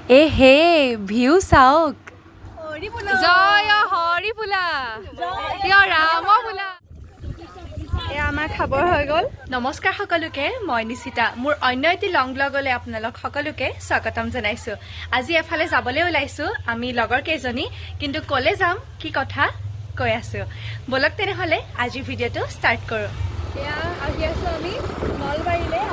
এ হে ভিউ চাওক জয় হৰি বোলা ৰাম বোলা এয়া আমাৰ খাবৰ হৈ গ'ল। নমস্কাৰ সকলোকে, মই নিচিতা। মোৰ অন্য এটি লং ব্লগলৈ আপোনালোক সকলোকে স্বাগতম জনাইছোঁ। আজি এফালে যাবলৈ ওলাইছোঁ আমি লগৰ কেইজনী, কিন্তু ক'লে যাম কি কথা কৈ আছোঁ। বলক তেনেহ'লে আজিৰ ভিডিঅ'টো ষ্টাৰ্ট কৰোঁ। এয়া আহি আছোঁ আমি নলবাৰীলৈ।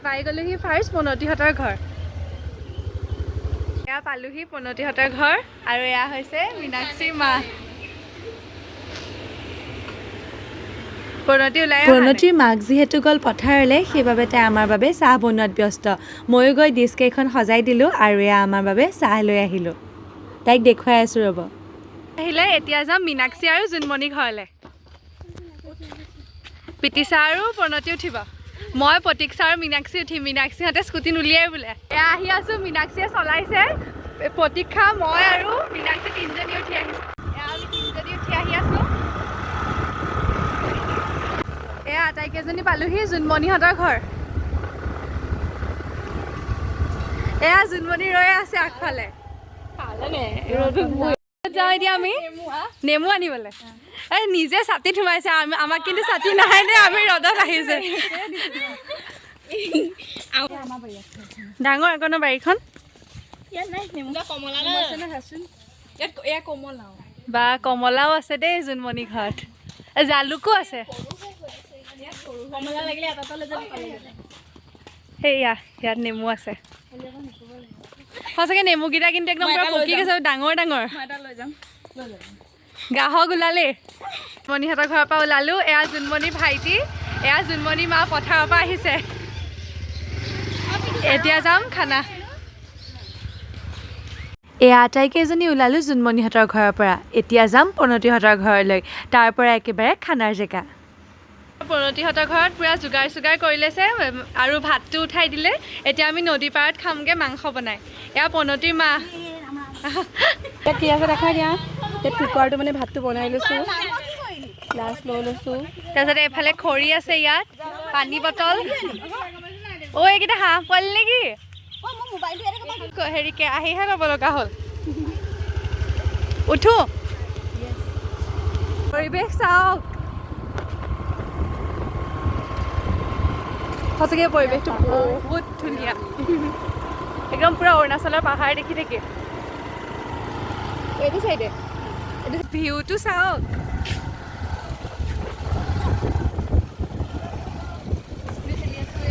পাই গ'লোহি ফাৰ্ষ্ট পনতিহঁতৰ ঘৰ। এয়া পালোহি পনতিহঁতৰ ঘৰ, আৰু এয়া হৈছে মীনাক্ষীৰ মা। প্ৰণতিৰ মাক যিহেতু গ'ল পথাৰলৈ, সেইবাবে তাই আমাৰ বাবে চাহ বনোৱাত ব্যস্ত। ময়ো গৈ ডিছকেইখন সজাই দিলোঁ আৰু এয়া আমাৰ বাবে চাহ লৈ আহিলোঁ। তাইক দেখুৱাই আছোঁ ৰ'ব। আহিলে এতিয়া যাম মীনাক্ষী আৰু জোনমণি ঘৰলৈ। পিতিছা আৰু প্ৰণতি উঠিব, মই প্ৰতীক্ষা আৰু মীনাক্ষী উঠিম। মীনাক্ষীহঁতে স্কুটি নুলিয়াই বোলে। এয়া আহি আছোঁ, মীনাক্ষীয়ে চলাইছে, প্ৰতীক্ষা মই আৰু মীনাক্ষী তিনিজনী উঠি আহিছোঁ। এয়া আমি তিনিজনী উঠি আহি আছোঁ। এয়া আটাইকেইজনী পালোহি জোনমণিহঁতৰ ঘৰ। এয়া জোনমণি ৰৈ আছে আগফালে। যাওঁ এতিয়া আমি নেমু আনিবলৈ। এই নিজে ছাতিত সোমাইছে, আমাক কিন্তু ছাতি নাহে দে, আমি ৰ'দত আহিছে। ডাঙৰ আকৌ ন বাৰীখন। বা কমলাও আছে দেই জোনমণি ঘৰত, জালুকো আছে। সেয়া ইয়াত নেমু আছে। সঁচাকে নেমুকেইটা কিন্তু একদম পুৰা পকি গৈছে, ডাঙৰ ডাঙৰ। গ্ৰাহক ওলালে, জোনমণিহঁতৰ ঘৰৰ পৰা ওলালোঁ। এয়া জোনমণি ভাইটি, এয়া জোনমণি মা পথাৰৰ পৰা আহিছে। এতিয়া যাম খানা। এয়া আটাইকেইজনী ওলালোঁ জোনমণিহঁতৰ ঘৰৰ পৰা। এতিয়া যাম প্ৰণতিহঁতৰ ঘৰলৈ, তাৰ পৰা একেবাৰে খানাৰ জেগা। প্ৰণতিহঁতৰ ঘৰত পূৰা যোগাৰ চোগাৰ কৰি লৈছে আৰু ভাতটো উঠাই দিলে। এতিয়া আমি নদী পাৰত খামগৈ মাংস বনাই। এয়া প্ৰণতিৰ মা। ইয়াত কি আছে দেখাই দিয়া। ইয়াত কুকাৰটো মানে ভাতটো বনাই লৈছোঁ, গ্লাছ লৈ লৈছোঁ। তাৰপিছতে এইফালে খৰি আছে, ইয়াত পানী বটল। এইকেইটা হাঁহ পোৱালি নেকি? হেৰি কেৰাহীহে ল'ব লগা হ'ল। উঠো, পৰিৱেশ চাওক। সঁচাকৈ পৰিৱেশটো বহুত ধুনীয়া, একদম পুৰা অৰুণাচলৰ পাহাৰ দেখি থাকে। এইটো চাইডে ভিউটো চাওক।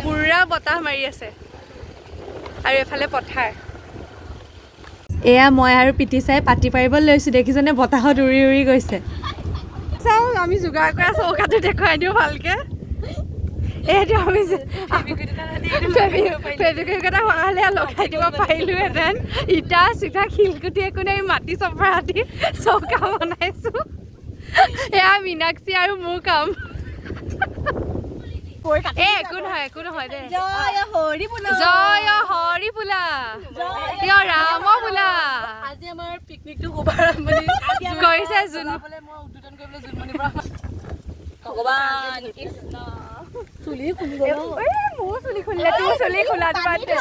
পুৰা বতাহ মাৰি আছে আৰু এফালে পথাৰ। এয়া মই আৰু পিতিচাই পাতি পাৰিব লৈছোঁ, দেখিছেনে বতাহত উৰি উৰি গৈছে। চাওক আমি যোগাৰ কৰা চৌকাটো দেখুৱাই দিওঁ ভালকে। এইটো আমি ফেব্ৰিকেটা হোৱাহ'লে লগাই দিব পাৰিলোহেঁতেন। ইটা চিটা শিলগুটি একো নাই, মাটি চপৰা দি চৌকা বনাইছোঁ। এয়া মীনাক্ষী আৰু মোৰ কাম। একো নহয়, একো নহয় দে। জয় হৰি বোলা ৰাম বোলা। আজি আমাৰ পিকনিকটো শুভাৰম্ভণি কৰিছে ভগৱান কৃষ্ণ। চুলি খুলি গ'ল, মোৰ চুলি খুলিলে, তোৰ চুলি খোলাটো বাদ দে।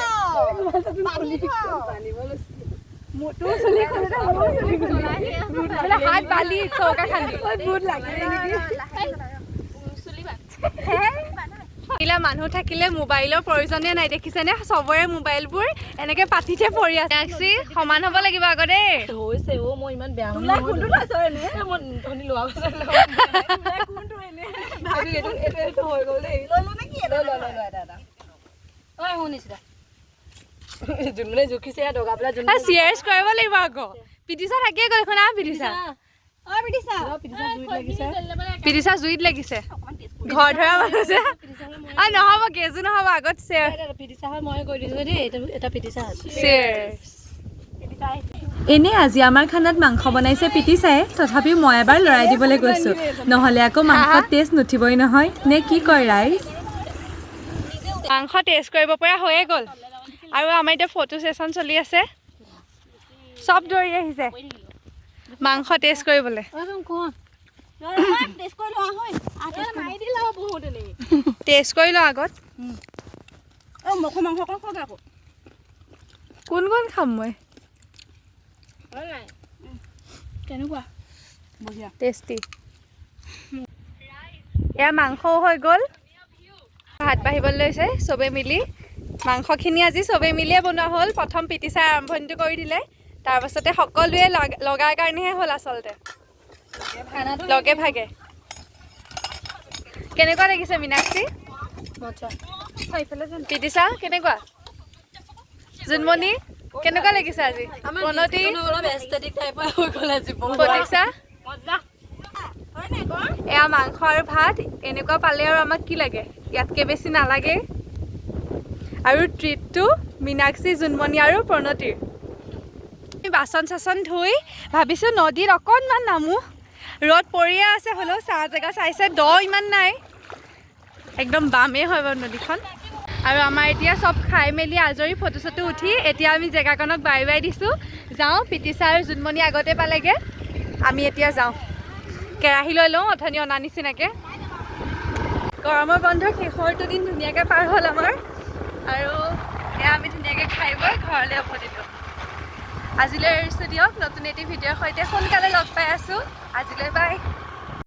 তোৰ চুলি খোলোতে মোৰ চুলি খুলিলে হাত বালি চৌকা খান্দি বহুত লাগে। মানুহ থাকিলে মোবাইলৰ প্ৰয়োজনে নাই, দেখিছেনে? চবৰে মোবাইলবোৰ এনেকে পাতিতে পৰি আছে। সমান হ'ব লাগিব আকৌ দেই। হৈছে মই ইমান বেয়া জোনমণি জুখিছে দগা পেলাই চিয়াৰ্ছ কৰিব লাগিব আকৌ। পিতিছা থাকিয়ে গ'ল এখন। পিতিছা পিতিছা জুইত লাগিছে, ঘৰ ধৰা মানুহ যে। নহ'ব কেজু নহ'ব, আগত পিতিছা হয় মই কৈ দিছোঁ দেই। এটা পিতিছা চিয়াৰ্ছ। এনেই আজি আমাৰ খানাত মাংস বনাইছে পিতিচাই, তথাপিও মই এবাৰ লৰাই দিবলৈ গৈছোঁ, নহ'লে আকৌ মাংসত টেষ্ট নুঠিবই নহয়। নে কি কয় ৰাইজ? মাংস টেষ্ট কৰিব পৰা হৈয়ে গ'ল আৰু আমাৰ এতিয়া ফটো ছেশ্যন চলি আছে। চব দৌৰি আহিছে মাংস টেষ্ট কৰিবলৈ। টেষ্ট কৰি লওঁ আগত। কোন কোন খাম মই? কেনেকুৱা টেষ্টি। এয়া মাংসও হৈ গ'ল, ভাত বাঢ়িবলৈ লৈছে চবে মিলি। মাংসখিনি আজি চবে মিলিয়ে বনোৱা হ'ল। প্ৰথম পিতিচাই আৰম্ভণিটো কৰি দিলে, তাৰপাছতে সকলোৱে লগাৰ কাৰণেহে হ'ল আচলতে, লগে ভাগে। কেনেকুৱা লাগিছে মীনাক্ষী? পিতিচা কেনেকুৱা? জোনমণি কেনেকুৱা লাগিছে আজি? প্ৰণতি, প্ৰতীক্ষা, এয়া মাংস আৰু ভাত এনেকুৱা পালে আৰু আমাক কি লাগে? ইয়াতকৈ বেছি নালাগে। আৰু ট্ৰিটটো মীনাক্ষী, জোনমণি আৰু প্ৰণতিৰ। বাচন চাচন ধুই ভাবিছোঁ নদীত অকণমান নামো। ৰ'দ পৰিয়ে আছে, হ'লেও চাহ জেগা চাইছে, দ ইমান নাই, একদম বামেই হয় বাৰু নদীখন। আৰু আমাৰ এতিয়া চব খাই মেলি আজৰি, ফটো চটো উঠি এতিয়া আমি জেগাকণক বাই বাই দিছোঁ। যাওঁ, পিতিচা আৰু জোনমণি আগতে পালেগৈ, আমি এতিয়া যাওঁ। কেৰাহী লৈ লওঁ অথনি অনা নিচিনাকৈ। গৰমৰ বন্ধৰ শেষৰটো দিন ধুনীয়াকৈ পাৰ হ'ল আমাৰ, আৰু এয়া আমি ধুনীয়াকৈ খাই বৈ ঘৰলৈ উভতিলোঁ। আজিলৈ এৰিছোঁ দিয়ক, নতুন এটি ভিডিঅ'ৰ সৈতে সোনকালে লগ পাই আছোঁ। আজিলৈ বাই।